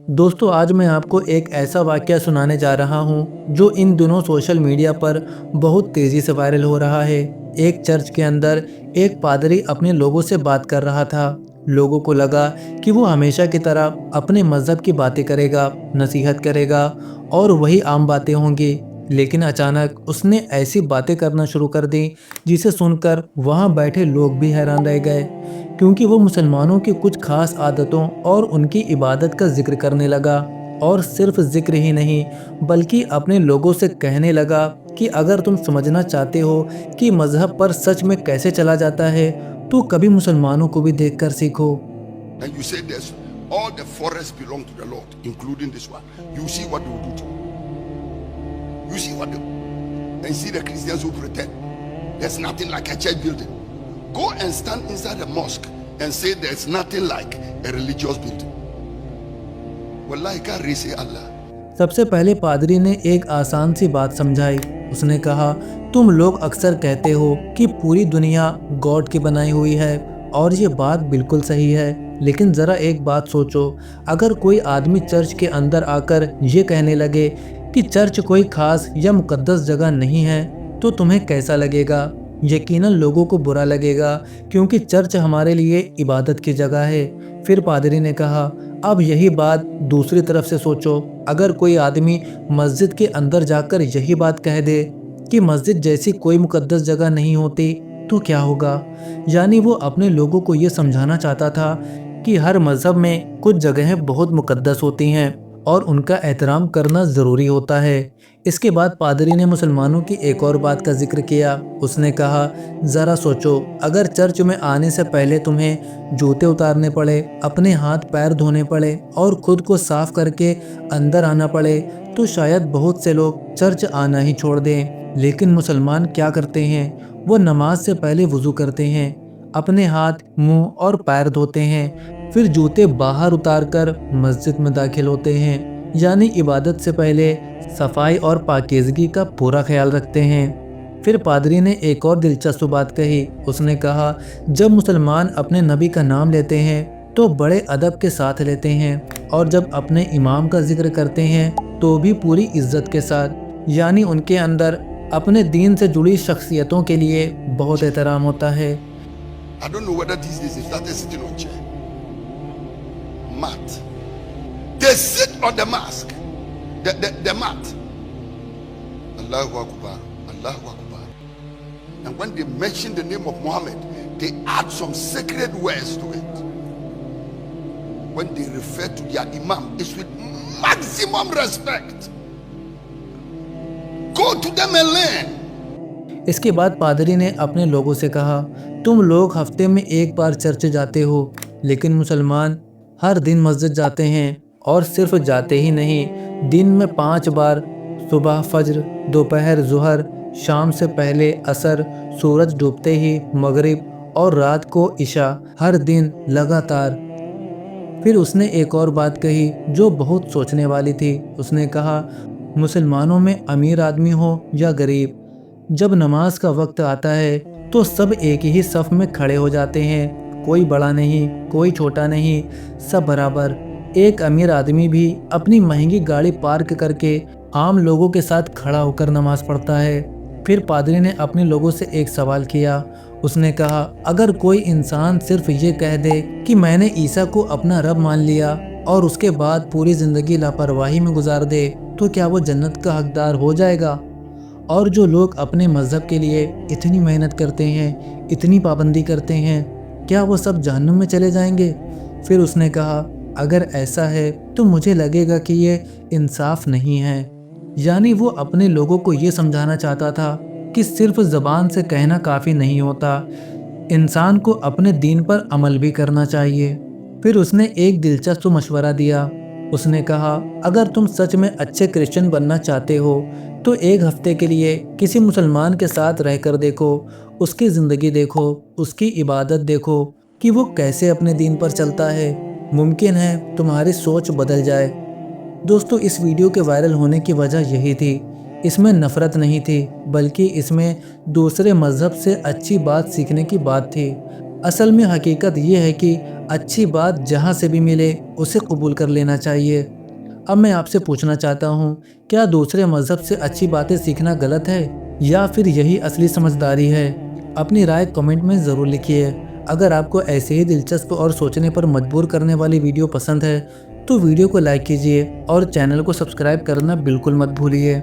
दोस्तों, आज मैं आपको एक ऐसा वाक़या सुनाने जा रहा हूँ जो इन दिनों सोशल मीडिया पर बहुत तेज़ी से वायरल हो रहा है। एक चर्च के अंदर एक पादरी अपने लोगों से बात कर रहा था। लोगों को लगा कि वो हमेशा की तरह अपने मज़हब की बातें करेगा, नसीहत करेगा और वही आम बातें होंगी। लेकिन अचानक उसने ऐसी बातें करना शुरू कर दी जिसे सुनकर वहाँ बैठे लोग भी हैरान रह गए, क्योंकि वो मुसलमानों की कुछ खास आदतों और उनकी इबादत का जिक्र करने लगा। और सिर्फ जिक्र ही नहीं, बल्कि अपने लोगों से कहने लगा कि अगर तुम समझना चाहते हो कि मज़हब पर सच में कैसे चला जाता है, तो कभी मुसलमानों को भी देखकर सीखो। And you say this, all the forests belong to the Lord, including this one. You see what they will do to you. You see what they and see the Christians who pretend there's nothing like a church building. Go and stand inside a mosque and say there's nothing like a religious building. Wallahi can't really say Allah. सबसे पहले पादरी ने एक आसान सी बात समझाई। उसने कहा, तुम लोग अक्सर कहते हो कि पूरी दुनिया गॉड की बनाई हुई है, और ये बात बिल्कुल सही है। लेकिन ज़रा एक बात सोचो, अगर कोई आदमी चर्च के अंदर आकर ये कहने लगे कि चर्च कोई खास या मुकद्दस जगह नहीं है, तो तुम्हें कैसा लगेगा? यकीनन लोगों को बुरा लगेगा, क्योंकि चर्च हमारे लिए इबादत की जगह है। फिर पादरी ने कहा, अब यही बात दूसरी तरफ से सोचो, अगर कोई आदमी मस्जिद के अंदर जाकर यही बात कह दे कि मस्जिद जैसी कोई मुकद्दस जगह नहीं होती, तो क्या होगा? यानी वो अपने लोगों को ये समझाना चाहता था कि हर मज़हब में कुछ जगहें बहुत मुकद्दस होती हैं और उनका एहतराम करना ज़रूरी होता है। इसके बाद पादरी ने मुसलमानों की एक और बात का जिक्र किया। उसने कहा, ज़रा सोचो, अगर चर्च में आने से पहले तुम्हें जूते उतारने पड़े, अपने हाथ पैर धोने पड़े और खुद को साफ करके अंदर आना पड़े, तो शायद बहुत से लोग चर्च आना ही छोड़ दें। लेकिन मुसलमान क्या करते हैं? वो नमाज से पहले वज़ू करते हैं, अपने हाथ, मुंह और पैर धोते हैं, फिर जूते बाहर उतारकर मस्जिद में दाखिल होते हैं। यानी इबादत से पहले सफाई और पाकीज़गी का पूरा ख्याल रखते हैं। फिर पादरी ने एक और दिलचस्प बात कही। उसने कहा, जब मुसलमान अपने नबी का नाम लेते हैं तो बड़े अदब के साथ लेते हैं, और जब अपने इमाम का जिक्र करते हैं तो भी पूरी इज्जत के साथ। यानी उनके अंदर अपने दीन से जुड़ी शख्सियतों के लिए बहुत एहतराम होता है। I don't know whether these days they started sitting on chair. Mat. They sit on the mask. The mat. Allahu Akbar. Allahu Akbar. And when they mention the name of Muhammad, they add some sacred words to it. When they refer to their imam, it's with maximum respect. Go to them and learn. इसके बाद पादरी ने अपने लोगों से कहा, तुम लोग हफ्ते में एक बार चर्च जाते हो, लेकिन मुसलमान हर दिन मस्जिद जाते हैं, और सिर्फ जाते ही नहीं, दिन में 5 बार, सुबह फज्र, दोपहर ज़ुहर, शाम से पहले असर, सूरज डूबते ही मगरिब और रात को इशा, हर दिन लगातार। फिर उसने एक और बात कही जो बहुत सोचने वाली थी। उसने कहा, मुसलमानों में अमीर आदमी हो या गरीब, जब नमाज का वक्त आता है तो सब एक ही सफ़ में खड़े हो जाते हैं। कोई बड़ा नहीं, कोई छोटा नहीं, सब बराबर। एक अमीर आदमी भी अपनी महंगी गाड़ी पार्क करके आम लोगों के साथ खड़ा होकर नमाज पढ़ता है। फिर पादरी ने अपने लोगों से एक सवाल किया। उसने कहा, अगर कोई इंसान सिर्फ ये कह दे कि मैंने ईसा को अपना रब मान लिया और उसके बाद पूरी ज़िंदगी लापरवाही में गुजार दे, तो क्या वो जन्नत का हकदार हो जाएगा? और जो लोग अपने मज़हब के लिए इतनी मेहनत करते हैं, इतनी पाबंदी करते हैं, क्या वो सब जहन्नुम में चले जाएंगे? फिर उसने कहा, अगर ऐसा है तो मुझे लगेगा कि ये इंसाफ नहीं है। यानी वो अपने लोगों को ये समझाना चाहता था कि सिर्फ ज़बान से कहना काफ़ी नहीं होता, इंसान को अपने दीन पर अमल भी करना चाहिए। फिर उसने एक दिलचस्प मशवरा दिया। उसने कहा, अगर तुम सच में अच्छे क्रिश्चियन बनना चाहते हो तो एक हफ्ते के लिए किसी मुसलमान के साथ रहकर देखो, उसकी ज़िंदगी देखो, उसकी इबादत देखो कि वो कैसे अपने दीन पर चलता है। मुमकिन है तुम्हारी सोच बदल जाए। दोस्तों, इस वीडियो के वायरल होने की वजह यही थी। इसमें नफ़रत नहीं थी, बल्कि इसमें दूसरे मज़हब से अच्छी बात सीखने की बात थी। असल में हकीकत ये है कि अच्छी बात जहाँ से भी मिले उसे कबूल कर लेना चाहिए। अब मैं आपसे पूछना चाहता हूँ, क्या दूसरे मज़हब से अच्छी बातें सीखना गलत है या फिर यही असली समझदारी है? अपनी राय कमेंट में ज़रूर लिखिए। अगर आपको ऐसे ही दिलचस्प और सोचने पर मजबूर करने वाली वीडियो पसंद है तो वीडियो को लाइक कीजिए और चैनल को सब्सक्राइब करना बिल्कुल मत भूलिए।